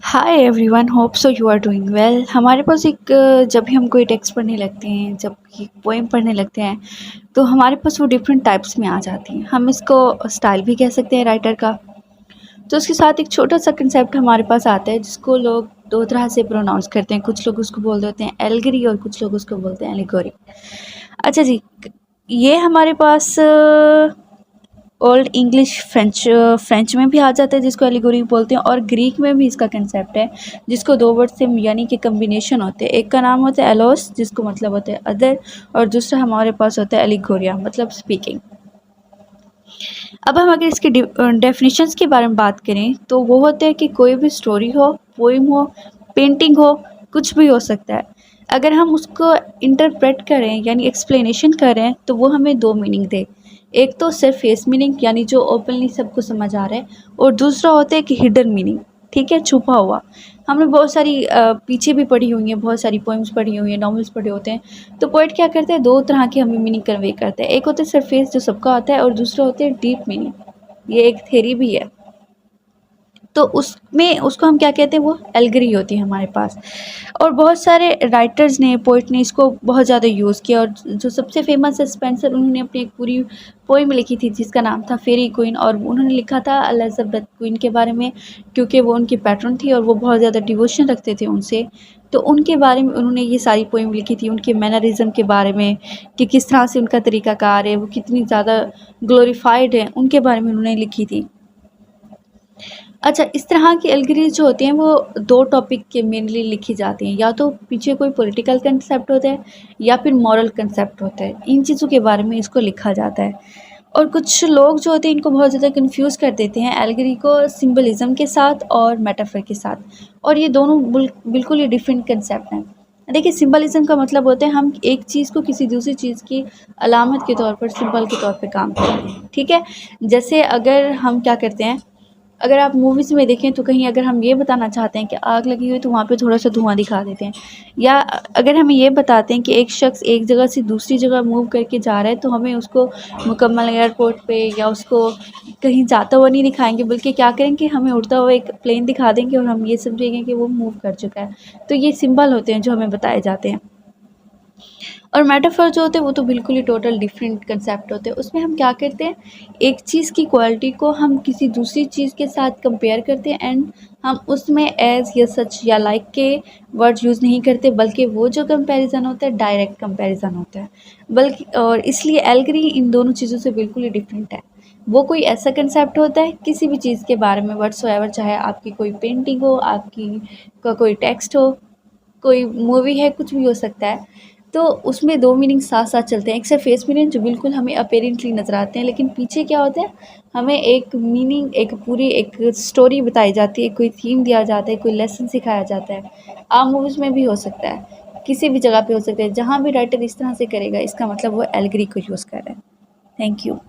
Hi everyone, hope so you are doing well. हमारे पास जब भी हम कोई टेक्स्ट पढ़ने लगते हैं, जब कि पोएम पढ़ने लगते हैं, तो हमारे पास वो डिफरेंट टाइप्स में आ जाती हैं। हम इसको स्टाइल भी कह सकते हैं राइटर का। तो उसके साथ एक छोटा सा कंसेप्ट हमारे पास आता है जिसको लोग दो तरह से प्रोनाउंस करते हैं। कुछ लोग उसको बोल देते हैं एल्गरी और कुछ लोग उसको बोलते हैं एलिगोरी। अच्छा जी, ये हमारे पास ओल्ड इंग्लिश फ्रेंच में भी आ जाता है जिसको एलिगोरी बोलते हैं, और ग्रीक में भी इसका कंसेप्ट है जिसको दो वर्ड से यानी कि कम्बिनेशन होते हैं। एक का नाम होता है एलोस जिसको मतलब होता है अदर, और दूसरा हमारे पास होता है एलिगोरिया मतलब स्पीकिंग। अब हम अगर इसके डेफिनेशंस के बारे में बात करें तो वो होते हैं कि कोई भी स्टोरी हो, पोइम हो, पेंटिंग हो, कुछ भी हो सकता है। अगर हम उसको इंटरप्रेट करें यानी एक्सप्लेनेशन करें तो वो हमें दो मीनिंग दे। एक तो सिर्फ फेस मीनिंग यानी जो ओपनली सबको समझ आ रहा है, और दूसरा होता है कि हिडन मीनिंग, ठीक है, छुपा हुआ। हमने बहुत सारी पीछे भी पढ़ी हुई हैं, बहुत सारी पोइम्स पढ़ी हुई हैं, नॉवेल्स पढ़े होते हैं। तो पोइट क्या करते हैं, दो तरह की हमें मीनिंग कन्वे करते हैं। एक होता है सरफेस जो सबका आता है, और दूसरा होता है डीप मीनिंग। ये एक थ्योरी भी है। तो उसमें उसको हम क्या कहते हैं, वो एल्गरी होती है हमारे पास। और बहुत सारे राइटर्स ने, पोइट ने इसको बहुत ज़्यादा यूज़ किया, और जो सबसे फेमस है स्पेंसर, उन्होंने अपनी एक पूरी पोइम लिखी थी जिसका नाम था फेरी क्वीन। और उन्होंने लिखा था एलिजाबेथ क्वीन के बारे में, क्योंकि वो उनकी पैट्रन थी और वो बहुत ज़्यादा डिवोशन रखते थे उनसे। तो उनके बारे में उन्होंने ये सारी पोइम लिखी थी, उनके मैनरिज्म के बारे में कि किस तरह से उनका तरीक़ाकार है, वो कितनी ज़्यादा ग्लोरीफाइड है, उनके बारे में उन्होंने लिखी थी। अच्छा, इस तरह की एल्गरीज जो होती हैं वो दो टॉपिक के मेनली लिखी जाती हैं, या तो पीछे कोई पॉलिटिकल कंसेप्ट होता है या फिर मॉरल कंसेप्ट होता है। इन चीज़ों के बारे में इसको लिखा जाता है। और कुछ लोग जो होते हैं इनको बहुत ज़्यादा कंफ्यूज कर देते हैं एल्गरी को सिंबलिज्म के साथ और मेटाफर के साथ, और ये दोनों बिल्कुल ही डिफरेंट कंसेप्ट हैं। देखिए, सिंबलिज्म का मतलब होता है हम एक चीज़ को किसी दूसरी चीज़ की अलामत के तौर पर, सिंबल के तौर पर काम करते हैं, ठीक है। जैसे अगर हम क्या करते हैं, अगर आप मूवीज़ में देखें तो कहीं अगर हम ये बताना चाहते हैं कि आग लगी हुई है तो वहाँ पे थोड़ा-सा धुआँ दिखा देते हैं। या अगर हमें ये बताते हैं कि एक शख़्स एक जगह से दूसरी जगह मूव करके जा रहा है, तो हमें उसको मुकम्मल एयरपोर्ट पे या उसको कहीं जाता हुआ नहीं दिखाएँगे, बल्कि क्या करेंगे, हमें उड़ता हुआ एक प्लेन दिखा देंगे और हम ये समझेंगे कि वो मूव कर चुका है। तो ये सिंबल होते हैं जो हमें बताए जाते हैं। और मेटाफर जो होते हैं वो तो बिल्कुल ही टोटल डिफरेंट कंसेप्ट होते हैं। उसमें हम क्या करते हैं, एक चीज़ की क्वालिटी को हम किसी दूसरी चीज़ के साथ कंपेयर करते हैं, एंड हम उसमें एज़ या सच या लाइक के वर्ड यूज़ नहीं करते, बल्कि वो जो कंपैरिजन होता है डायरेक्ट कंपैरिजन होता है। बल्कि और इसलिए एल्गरी इन दोनों चीज़ों से बिल्कुल ही डिफरेंट है। वो कोई ऐसा कंसेप्ट होता है किसी भी चीज़ के बारे में व्हाटसोएवर, चाहे आपकी कोई पेंटिंग हो, आपकी का कोई टेक्स्ट हो, कोई मूवी है, कुछ भी हो सकता है। तो उसमें दो मीनिंग साथ-साथ चलते हैं। एक सिर्फ फेस मीनिंग जो बिल्कुल हमें अपीयरेंटली नज़र आते हैं, लेकिन पीछे क्या होता है, हमें एक मीनिंग, एक पूरी एक स्टोरी बताई जाती है, कोई थीम दिया जाता है, कोई लेसन सिखाया जाता है। आम मूवीज़ में भी हो सकता है, किसी भी जगह पे हो सकता है। जहाँ भी राइटर इस तरह से करेगा, इसका मतलब वो एल्गरी को यूज़ कर रहा है। Thank you.